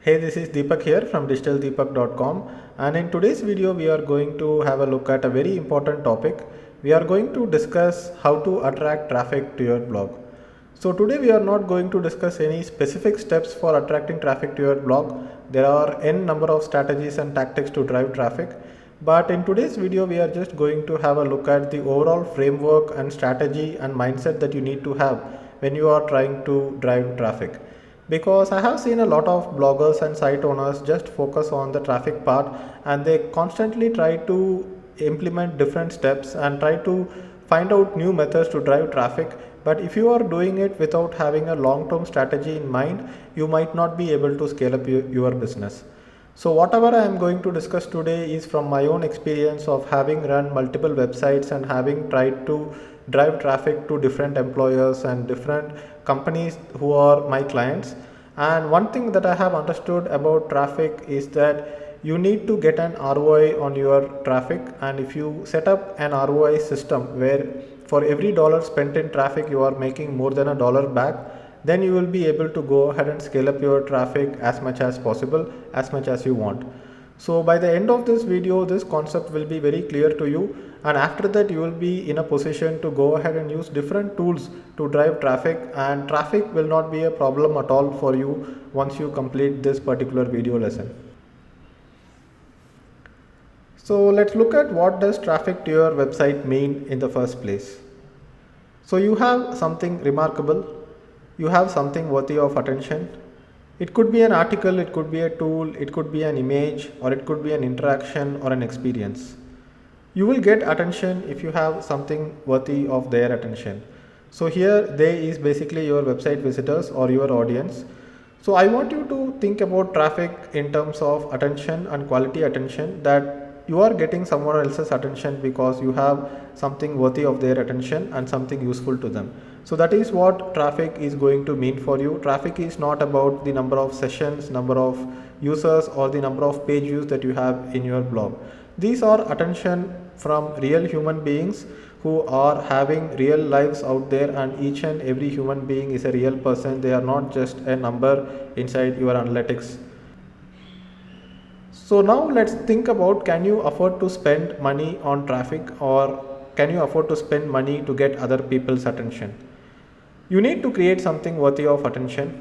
Hey, this is Deepak here from digitaldeepak.com, and in today's video we are going to have a look at a very important topic. We are going to discuss how to attract traffic to your blog. So today we are not going to discuss any specific steps for attracting traffic to your blog. There are n number of strategies and tactics to drive traffic. But in today's video we are just going to have a look at the overall framework and strategy and mindset that you need to have when you are trying to drive traffic, because I have seen a lot of bloggers and site owners just focus on the traffic part, and they constantly try to implement different steps and try to find out new methods to drive traffic. But if you are doing it without having a long term strategy in mind, you might not be able to scale up your business. So whatever I am going to discuss today is from my own experience of having run multiple websites and having tried to drive traffic to different employers and different companies who are my clients. And one thing that I have understood about traffic is that you need to get an ROI on your traffic, and if you set up an ROI system where for every dollar spent in traffic you are making more than a dollar back, then you will be able to go ahead and scale up your traffic as much as possible, as much as you want. So by the end of this video, this concept will be very clear to you, and after that you will be in a position to go ahead and use different tools to drive traffic, and traffic will not be a problem at all for you once you complete this particular video lesson. So let's look at what does traffic to your website mean in the first place. So you have something remarkable, you have something worthy of attention. It could be an article, it could be a tool, it could be an image, or it could be an interaction or an experience. You will get attention if you have something worthy of their attention. So here they is basically your website visitors or your audience. So I want you to think about traffic in terms of attention and quality attention, that you are getting someone else's attention because you have something worthy of their attention and something useful to them. So that is what traffic is going to mean for you. Traffic is not about the number of sessions, number of users, or the number of page views that you have in your blog. These are attention from real human beings who are having real lives out there, and each and every human being is a real person. They are not just a number inside your analytics. So now let's think about, can you afford to spend money on traffic, or can you afford to spend money to get other people's attention? You need to create something worthy of attention.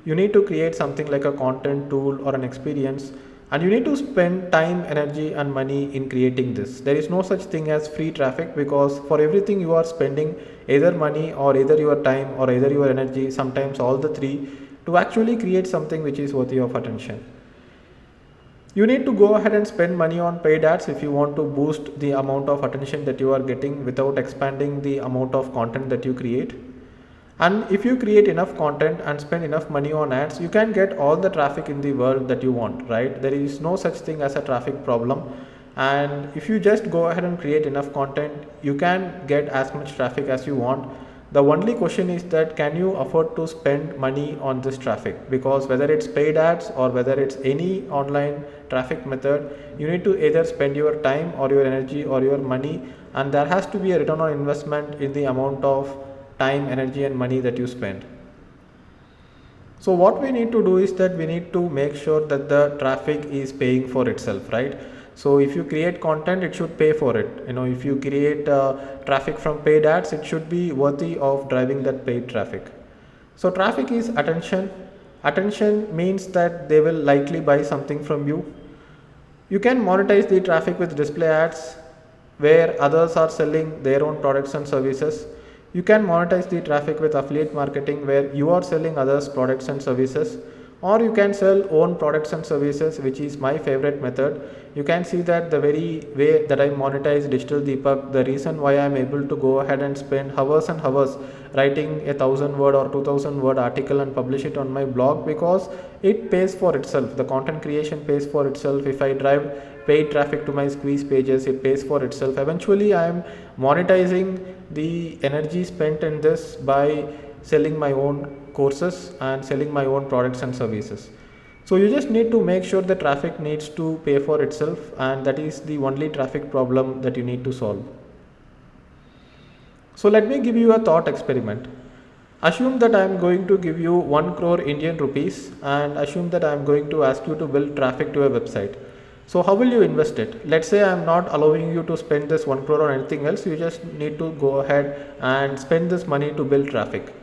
You need to create something like a content, tool, or an experience, and you need to spend time, energy, and money in creating this. There is no such thing as free traffic, because for everything you are spending either money or either your time or either your energy, sometimes all the three, to actually create something which is worthy of attention. You need to go ahead and spend money on paid ads if you want to boost the amount of attention that you are getting without expanding the amount of content that you create. And if you create enough content and spend enough money on ads, you can get all the traffic in the world that you want, right? There is no such thing as a traffic problem. And if you just go ahead and create enough content, you can get as much traffic as you want. The only question is that, can you afford to spend money on this traffic? Because whether it's paid ads or whether it's any online traffic method, you need to either spend your time or your energy or your money, and there has to be a return on investment in the amount of time, energy, and money that you spend. So what we need to do is that we need to make sure that the traffic is paying for itself, right? So if you create content, it should pay for it. If you create traffic from paid ads, it should be worthy of driving that paid traffic. So traffic is attention. Attention means that they will likely buy something from you. You can monetize the traffic with display ads where others are selling their own products and services. You can monetize the traffic with affiliate marketing where you are selling others' products and services, or you can sell own products and services, which is my favorite method. You can see that the very way that I monetize Digital Deepak, the reason why I am able to go ahead and spend hours and hours writing a 1,000-word or 2,000-word article and publish it on my blog, because it pays for itself. The content creation pays for itself. If I drive paid traffic to my squeeze pages, it pays for itself. Eventually I am monetizing the energy spent in this by selling my own courses and selling my own products and services. So you just need to make sure the traffic needs to pay for itself, and that is the only traffic problem that you need to solve. So let me give you a thought experiment. Assume that I am going to give you 1 crore Indian rupees and assume that I am going to ask you to build traffic to a website. So how will you invest it? Let's say I am not allowing you to spend this 1 crore on anything else. You just need to go ahead and spend this money to build traffic.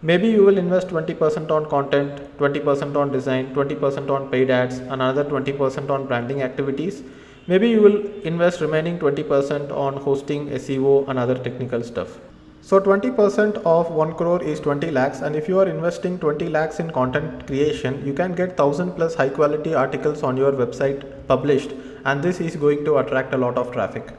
Maybe you will invest 20% on content, 20% on design, 20% on paid ads, another 20% on branding activities. Maybe you will invest remaining 20% on hosting, SEO and other technical stuff. So 20% of 1 crore is 20 lakhs, and if you are investing 20 lakhs in content creation, you can get 1000 plus high quality articles on your website published, and this is going to attract a lot of traffic.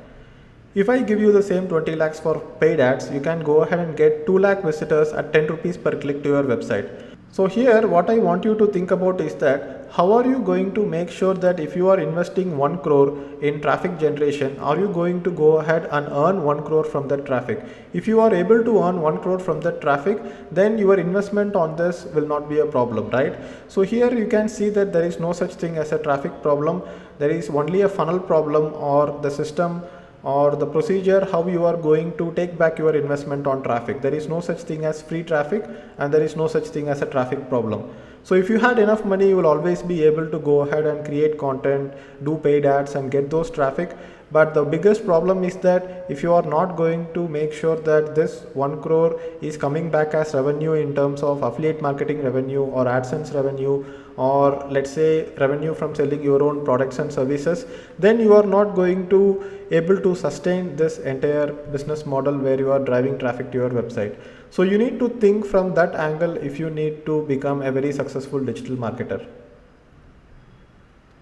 If I give you the same 20 lakhs for paid ads, you can go ahead and get 2 lakh visitors at 10 rupees per click to your website. So here what I want you to think about is that how are you going to make sure that if you are investing 1 crore in traffic generation, are you going to go ahead and earn 1 crore from that traffic? If you are able to earn 1 crore from that traffic, then your investment on this will not be a problem, right? So here you can see that there is no such thing as a traffic problem. There is only a funnel problem, or the system or the procedure how you are going to take back your investment on traffic. There is no such thing as free traffic, and there is no such thing as a traffic problem. So if you had enough money, you will always be able to go ahead and create content, do paid ads and get those traffic. But the biggest problem is that if you are not going to make sure that this 1 crore is coming back as revenue in terms of affiliate marketing revenue or AdSense revenue, or let's say revenue from selling your own products and services, then you are not going to able to sustain this entire business model where you are driving traffic to your website. So you need to think from that angle if you need to become a very successful digital marketer.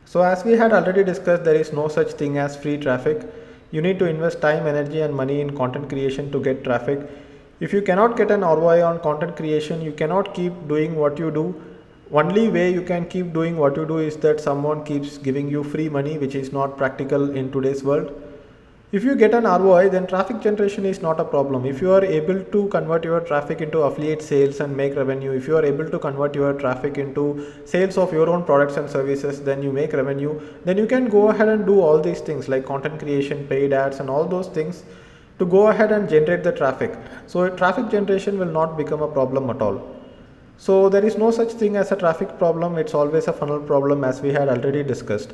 So as we had already discussed, there is no such thing as free traffic. You need to invest time, energy and money in content creation to get traffic. If you cannot get an ROI on content creation, you cannot keep doing what you do. Only way you can keep doing what you do is that someone keeps giving you free money, which is not practical in today's world. If you get an ROI, then traffic generation is not a problem. If you are able to convert your traffic into affiliate sales and make revenue, if you are able to convert your traffic into sales of your own products and services, then you make revenue, then you can go ahead and do all these things like content creation, paid ads and all those things to go ahead and generate the traffic. So traffic generation will not become a problem at all. So there is no such thing as a traffic problem. It's always a funnel problem, as we had already discussed.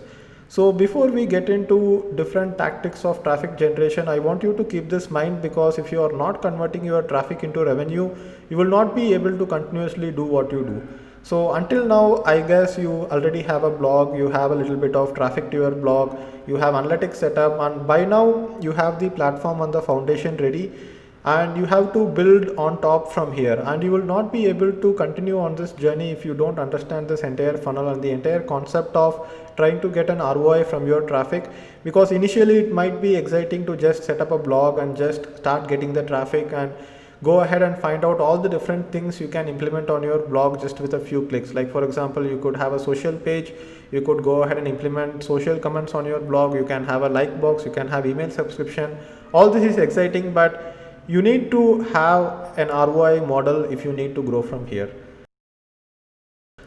So before we get into different tactics of traffic generation, I want you to keep this in mind, because if you are not converting your traffic into revenue, you will not be able to continuously do what you do. So until now, I guess you already have a blog, you have a little bit of traffic to your blog, you have analytics set up, and by now you have the platform and the foundation ready, and you have to build on top from here, and you will not be able to continue on this journey if you don't understand this entire funnel and the entire concept of trying to get an ROI from your traffic. Because initially it might be exciting to just set up a blog and just start getting the traffic and go ahead and find out all the different things you can implement on your blog just with a few clicks. Like for example, you could have a social page, you could go ahead and implement social comments on your blog, you can have a like box, you can have email subscription. All this is exciting, but you need to have an ROI model if you need to grow from here.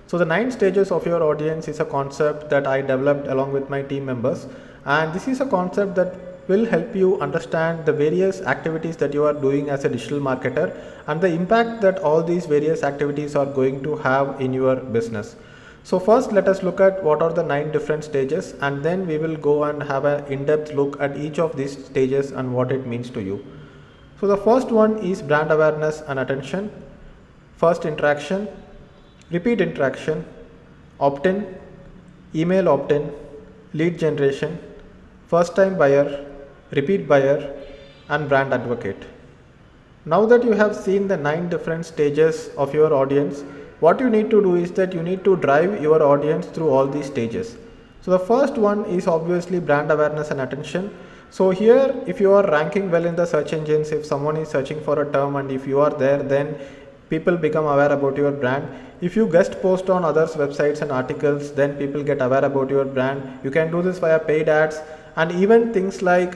So the 9 stages of your audience is a concept that I developed along with my team members, and this is a concept that will help you understand the various activities that you are doing as a digital marketer and the impact that all these various activities are going to have in your business. So first, let us look at what are the 9 different stages, and then we will go and have an in-depth look at each of these stages and what it means to you. So the first one is brand awareness and attention, first interaction, repeat interaction, opt-in, email opt-in, lead generation, first time buyer, repeat buyer and brand advocate. Now that you have seen the 9 different stages of your audience, what you need to do is that you need to drive your audience through all these stages. So the first one is obviously brand awareness and attention. So here, if you are ranking well in the search engines, if someone is searching for a term and if you are there, then people become aware about your brand. If you guest post on others' websites and articles, then people get aware about your brand. You can do this via paid ads, and even things like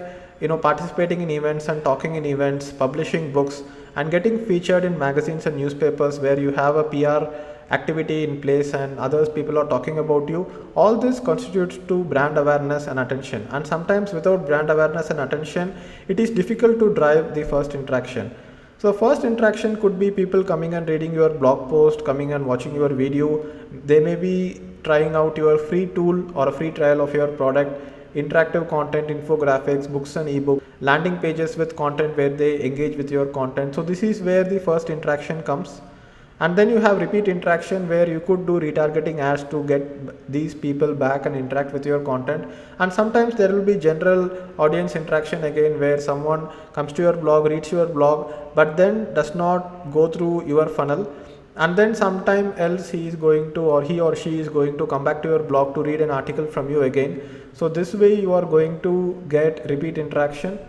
participating in events and talking in events, publishing books and getting featured in magazines and newspapers where you have a PR activity in place and others people are talking about you. All this constitutes to brand awareness and attention, and sometimes without brand awareness and attention it is difficult to drive the first interaction. So first interaction could be people coming and reading your blog post, coming and watching your video. They may be trying out your free tool or a free trial of your product, interactive content, infographics, books and ebooks, landing pages with content where they engage with your content. So this is where the first interaction comes. And then you have repeat interaction where you could do retargeting ads to get these people back and interact with your content. And sometimes there will be general audience interaction again, where someone comes to your blog, reads your blog, but then does not go through your funnel, and then sometime else he is going to, or he or she is going to come back to your blog to read an article from you again. So this way you are going to get repeat interaction.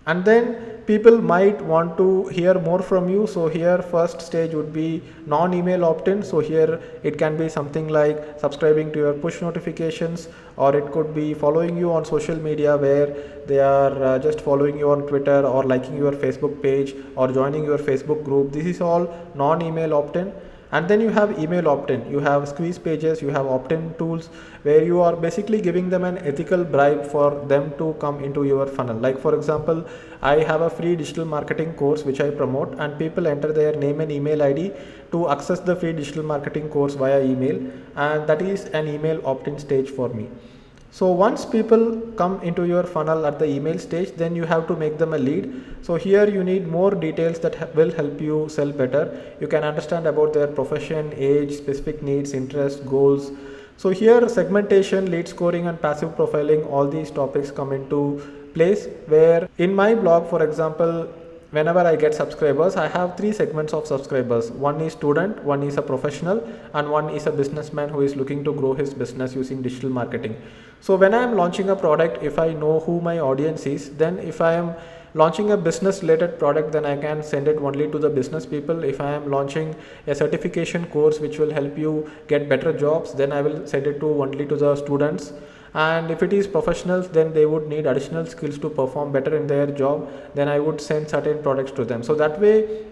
And then people might want to hear more from you. So here first stage would be non-email opt-in. So here it can be something like subscribing to your push notifications, or it could be following you on social media, where they are just following you on Twitter or liking your Facebook page or joining your Facebook group. This is all non-email opt-in. And then you have email opt-in, you have squeeze pages, you have opt-in tools, where you are basically giving them an ethical bribe for them to come into your funnel. Like for example, I have a free digital marketing course which I promote, and people enter their name and email ID to access the free digital marketing course via email, and that is an email opt-in stage for me. So once people come into your funnel at the email stage, then you have to make them a lead. So here you need more details that will help you sell better. You can understand about their profession, age, specific needs, interests, goals. So here segmentation, lead scoring and passive profiling, all these topics come into place, where in my blog, for example, whenever I get subscribers, I have three segments of subscribers. One is student, one is a professional, and one is a businessman who is looking to grow his business using digital marketing. So when I am launching a product, if I know who my audience is, then if I am launching a business related product, then I can send it only to the business people. If I am launching a certification course which will help you get better jobs, then I will send it to only to the students. And if it is professionals, then they would need additional skills to perform better in their job, then I would send certain products to them. So that way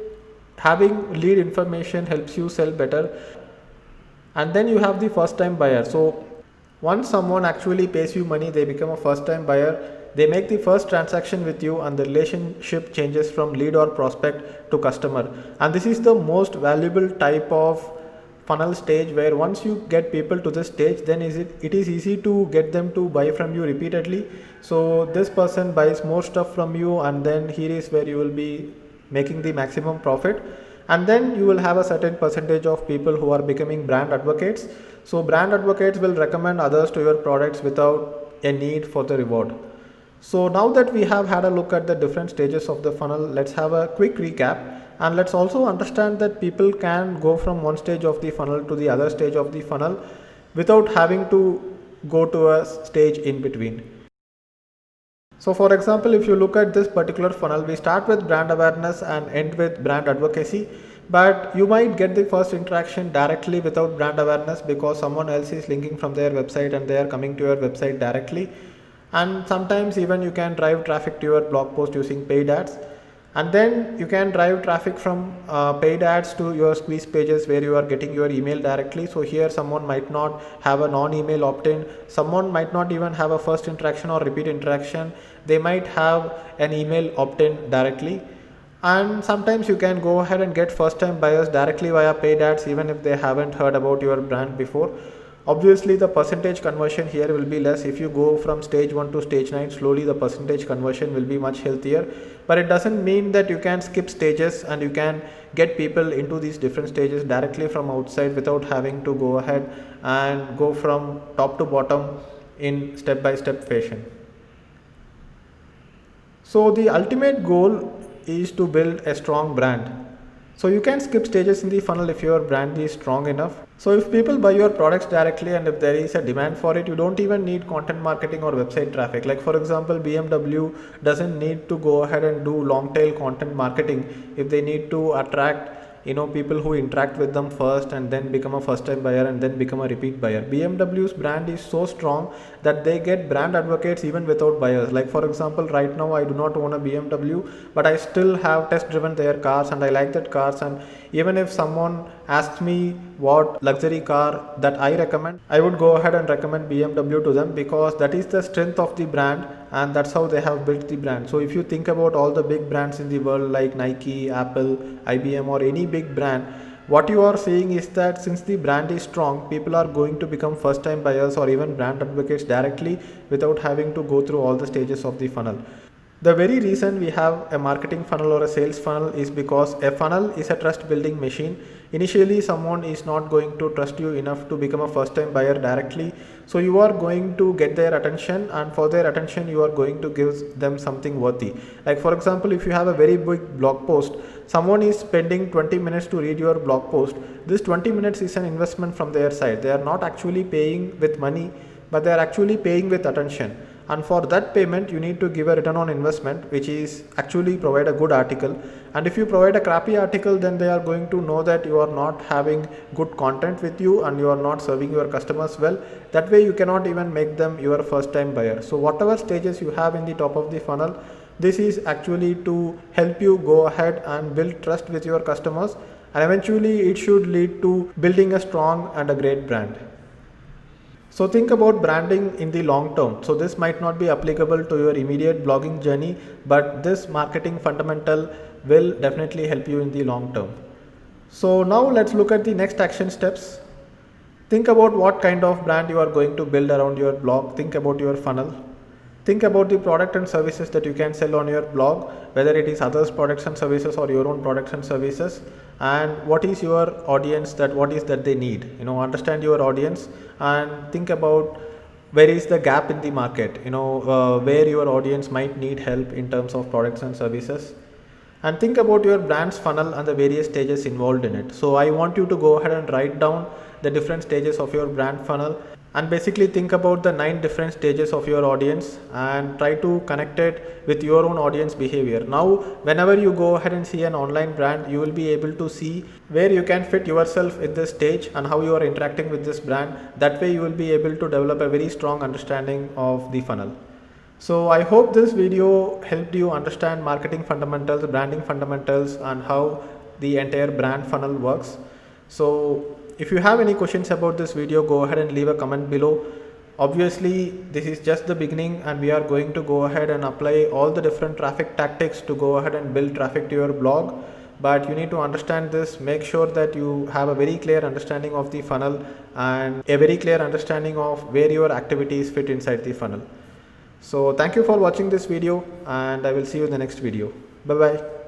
having lead information helps you sell better. And then you have the first time buyer. So once someone actually pays you money, they become a first time buyer. They make the first transaction with you, and the relationship changes from lead or prospect to customer. And this is the most valuable type of funnel stage, where once you get people to this stage, then it is easy to get them to buy from you repeatedly. So this person buys more stuff from you, and then here is where you will be making the maximum profit. And then you will have a certain percentage of people who are becoming brand advocates. So brand advocates will recommend others to your products without a need for the reward. So now that we have had a look at the different stages of the funnel, let's have a quick recap. And let's also understand that people can go from one stage of the funnel to the other stage of the funnel without having to go to a stage in between. So for example, if you look at this particular funnel, we start with brand awareness and end with brand advocacy. But you might get the first interaction directly without brand awareness, because someone else is linking from their website and they are coming to your website directly. And sometimes even you can drive traffic to your blog post using paid ads. And then you can drive traffic from paid ads to your squeeze pages, where you are getting your email directly. So here someone might not have a non-email opt-in, someone might not even have a first interaction or repeat interaction, they might have an email opt-in directly. And sometimes you can go ahead and get first time buyers directly via paid ads, even if they haven't heard about your brand before. Obviously the percentage conversion here will be less. If you go from stage 1 to stage 9 slowly, the percentage conversion will be much healthier. But it doesn't mean that you can skip stages and you can get people into these different stages directly from outside without having to go ahead and go from top to bottom in step by step fashion. So the ultimate goal is to build a strong brand. So you can skip stages in the funnel if your brand is strong enough. So if people buy your products directly and if there is a demand for it, you don't even need content marketing or website traffic. Like for example, BMW doesn't need to go ahead and do long tail content marketing if they need to attract people who interact with them first and then become a first time buyer and then become a repeat buyer. BMW's brand is so strong that they get brand advocates even without buyers. Like for example, right now I do not own a BMW, but I still have test driven their cars and I like that cars, and even if someone asked me what luxury car that I recommend, I would go ahead and recommend BMW to them, because that is the strength of the brand and that's how they have built the brand. So if you think about all the big brands in the world like Nike, Apple, IBM, or any big brand, what you are saying is that since the brand is strong, people are going to become first time buyers or even brand advocates directly without having to go through all the stages of the funnel. The very reason we have a marketing funnel or a sales funnel is because a funnel is a trust building machine. Initially, someone is not going to trust you enough to become a first time buyer directly. So you are going to get their attention, and for their attention, you are going to give them something worthy. Like for example, if you have a very big blog post, someone is spending 20 minutes to read your blog post. This 20 minutes is an investment from their side. They are not actually paying with money, but they are actually paying with attention. And for that payment you need to give a return on investment, which is actually provide a good article. And if you provide a crappy article, then they are going to know that you are not having good content with you and you are not serving your customers well. That way you cannot even make them your first time buyer. So whatever stages you have in the top of the funnel, this is actually to help you go ahead and build trust with your customers, and eventually it should lead to building a strong and a great brand. So think about branding in the long term. So this might not be applicable to your immediate blogging journey, but this marketing fundamental will definitely help you in the long term. So now let's look at the next action steps. Think about what kind of brand you are going to build around your blog. Think about your funnel. Think about the product and services that you can sell on your blog, whether it is others' products and services or your own products and services, and what is your audience, that what is that they need. Understand your audience and think about where is the gap in the market, where your audience might need help in terms of products and services. And think about your brand's funnel and the various stages involved in it. So I want you to go ahead and write down the different stages of your brand funnel, and basically think about the 9 different stages of your audience and try to connect it with your own audience behavior. Now whenever you go ahead and see an online brand, you will be able to see where you can fit yourself in this stage and how you are interacting with this brand. That way you will be able to develop a very strong understanding of the funnel. So I hope this video helped you understand marketing fundamentals, branding fundamentals, and how the entire brand funnel works. So if you have any questions about this video, go ahead and leave a comment below. Obviously this is just the beginning and we are going to go ahead and apply all the different traffic tactics to go ahead and build traffic to your blog. But you need to understand this. Make sure that you have a very clear understanding of the funnel and a very clear understanding of where your activities fit inside the funnel. So thank you for watching this video and I will see you in the next video. Bye bye.